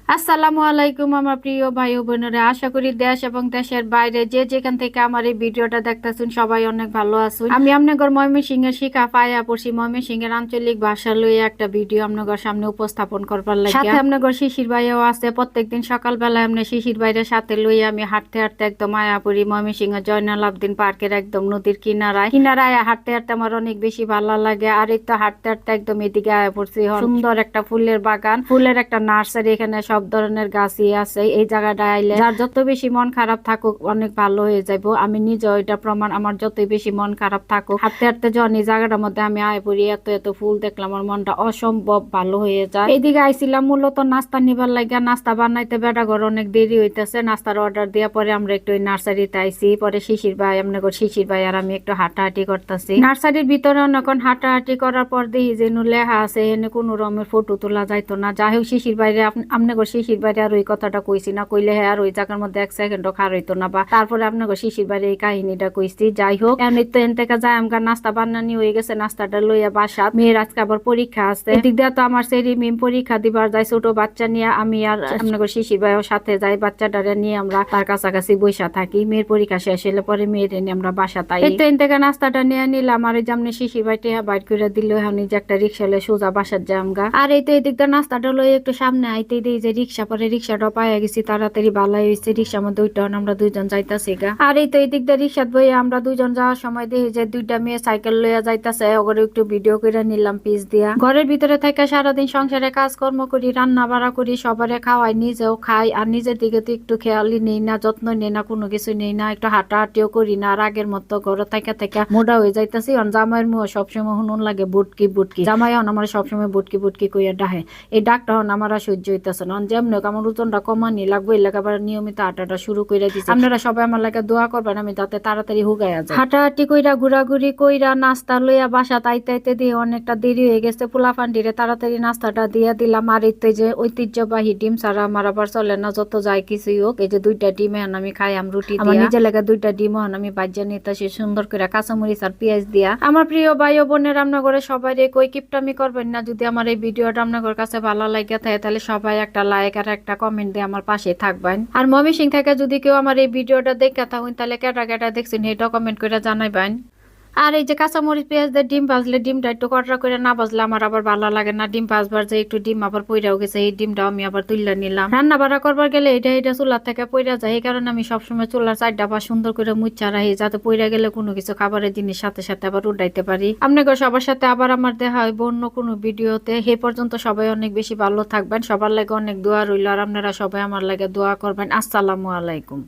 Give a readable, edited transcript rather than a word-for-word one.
আসসালামু আলাইকুম আমার প্রিয় ভাই ও বোনেরা, আশা করি দেশ এবং দেশের বাইরে যে যেখান থেকে আমার এই ভিডিওটা দেখতেছেন সবাই অনেক ভালো আছেন। আমি আপনাদের ময়মনসিংহের শিখা পায়া পড়ছি ময়মনসিংহের আঞ্চলিক ভাষা লইয়া একটা ভিডিও আপনাদের সামনে উপস্থাপন করবার লাগে। সাথে আপনাদের শিশির ভাইও আছে। প্রত্যেকদিন সকালবেলায় আপনি শিশির ভাইয়ের সাথে লইয়া আমি হাঁটতে হাঁটতে একদম মায়াপুরি ময়মনসিংহ জয়নাল আবদিন পার্কের একদম নদীর কিনারায় কিনারায় হাঁটতে হাঁটতে আমার অনেক বেশি ভালো লাগে। আর এই তো হাঁটতে হাঁটতে একদম এদিকে আয়া পড়ছি। সুন্দর একটা ফুলের বাগান, ফুলের একটা নার্সারি, এখানে সব ধরনের গাছই আছে। এই জায়গাটা আইলে যার যত বেশি মন খারাপ থাকুক অনেক ভালো হয়ে যাবো। আমি নিজে এটা প্রমাণ, আমার যতই বেশি মন খারাপ থাকুক হাঁটতে হাঁটতে যখন এই জায়গাটার মধ্যে আমি আয় পড়ি, এত এত ফুল দেখলাম আমার মনটা অসম্ভব ভালো হয়ে যায়। এইদিকে আইছিলাম মূলত নাস্তা নিবার লাগে। নাস্তা বানাইতে বেটা ঘর অনেক দেরি হইতেছে। নাস্তার অর্ডার দেওয়া পরে আমরা একটু ওই নার্সারিতে আইসি। পরে শিশির ভাই শিশির ভাই আর আমি একটু হাঁটাহাঁটি করতেছি নার্সারির ভিতরে। অনেকক্ষণ হাঁটাহাঁটি করার পর দেখি যে লেখা আছে এনে কোনো রকমের ফটো তোলা যাইতো না। যাই হোক শিশির বাইরে আপনার শিশির বাইরে আর ওই কথাটা কইছি না, কইলে হ্যাঁ আর ওই জায়গার মধ্যে এক সেকেন্ডও খার হইতো না। বা তারপরে আপনার শিশির বাইরে এই কাহিনীটা কইছি। যাই হোক এন থেকে যাই আমার নাস্তা বানানি হয়ে গেছে। নাস্তাটা লইয়া বাসা, মেয়ের আজকে আবার পরীক্ষা আছে। এদিক দিয়ে তো আমার সেরি মিম পরীক্ষা দিবার যায় ছোট বাচ্চা নিয়ে। আমি আর আপনার শিশির ভাইয়ের সাথে যাই, বাচ্চাটারে নিয়ে আমরা তার কাছাকাছি বৈশা থাকি। মেয়ের পরীক্ষা শেষ হলে পরে মেয়ের নিয়ে আমরা বাসা তাই এন থেকে নাস্তাটা নিয়ে নিলাম। আর এই যে আপনি শিশির ভাই টেহা বাইর করে দিল। এখন যে একটা রিক্সা লয়ে সোজা বাসার যাই আমরা। আর এই তো এদিক দিয়ে নাস্তাটা লয়ে একটু সামনে আইতে দিই যে রিক্সা, পরে রিক্সাটা পাইয়া গেছি তাড়াতাড়ি, ভালাই হয়েছে। রিক্সার মধ্যে দুইটা আমরা দুইজন যাইতাছি গা। আর এই তো এই দিক দিয়ে রিক্সাত বই আমরা দুইজন যাওয়ার সময় দেখি যে দুইটা মেয়ে সাইকেল লইয়া যাইতাছে। ওগুলো একটু ভিডিও করে নিলাম পিস দিয়া। ঘরের ভিতরে থেকে সারাদিন সংসারে কাজকর্ম করি, রান্না বাড়া করি, সবারে খাওয়াই, নিজেও খাই। আর নিজের দিকে তো একটু খেয়ালই নেই না, যত্ন নেই না, কোনো কিছু নেই না, একটু হাঁটাহাঁটিও করি না। আর আগের মতো ঘরে থেকে থেকে মোটা হয়ে যাইতাছি। জামাইয়ের মুহ সবসময় হুনুন লাগে বুটকি বুটকি। জামাই হন আমার সবসময় বুটকি বুটকি কইয়া ডাহে। এই ডাকটা হন আমার সহ্য হইতেছে না। যেমন আমার ওজনটা কমানি লাগবে, এলাকাবার নিয়মিত হাঁটাটা শুরু করে দিচ্ছি। আপনারা সবাই আমার লাগে দোয়া করবেন আমি যাতে তাড়াতাড়ি হুগাইয়া যায়। হাঁটাহাঁটি কইরা ঘোরাঘুরি কইরা নাস্তা লইয়া বাসা তাইতে তাইতে দিয়ে অনেকটা দেরি হয়ে গেছে। পোলাপান্ডিরে তাড়াতাড়ি নাস্তাটা দিয়ে দিলাম। আর এই যে ঐতিহ্যবাহী ডিম ছাড়া আমার আবার চলে না, যত যাই কিছুই হোক। এই যে দুইটা ডিম এখন আমি খাই রুটি আমার নিজের লাগে। দুইটা ডিম এখন আমি বাজ্যা নিতেছি সুন্দর করে কাঁচামরিচ আর পেঁয়াজ দিয়া। আমার প্রিয় ভাই ও বোনের রান্না করে সবাই কই কিপটামি করবেন না। যদি আমার এই ভিডিওটা আপনাদের কাছে ভালো লাগে থাকে তাহলে সবাই একটা লাইক আর একটা কমেন্ট দিয়ে আমার পাশে থাকবেন। আর ময়মনসিংহ থেকে যদি কেউ আমার এই ভিডিওটা দেখে থাকুন তাহলে কেটা কেটা দেখছেন এটা কমেন্ট করে জানাইবেন। আর এই যে কাঁচামরিচ পেঁয়াজ দিয়ে ডিম ভাজলে ডিমটা একটু কড়া করে না ভাজলে আমার আবার ভালো লাগে না। ডিম ভাজবার যে একটু ডিম আবার পইরাও গেছে, এই ডিমটাও আমি আবার তুললে নিলাম। রান্না বাড়া করবার গেলে এটা চুলার থেকে পইরা যায়। এই কারণে আমি সবসময় চুলার চারটা পা সুন্দর করে মুচ্ছা রাখি, যাতে পইরা গেলে কোনো কিছু খাবারের জিনিস সাথে সাথে আবার উঠাইতে পারি। আপনাকে সবার সাথে আবার আমার দেখা হইব অন্য কোনো ভিডিওতে। সেই পর্যন্ত সবাই অনেক বেশি ভালো থাকবেন। সবার লাগে অনেক দোয়া রইল। আর আপনারা সবাই আমার লাগে দোয়া করবেন। আসসালামু আলাইকুম।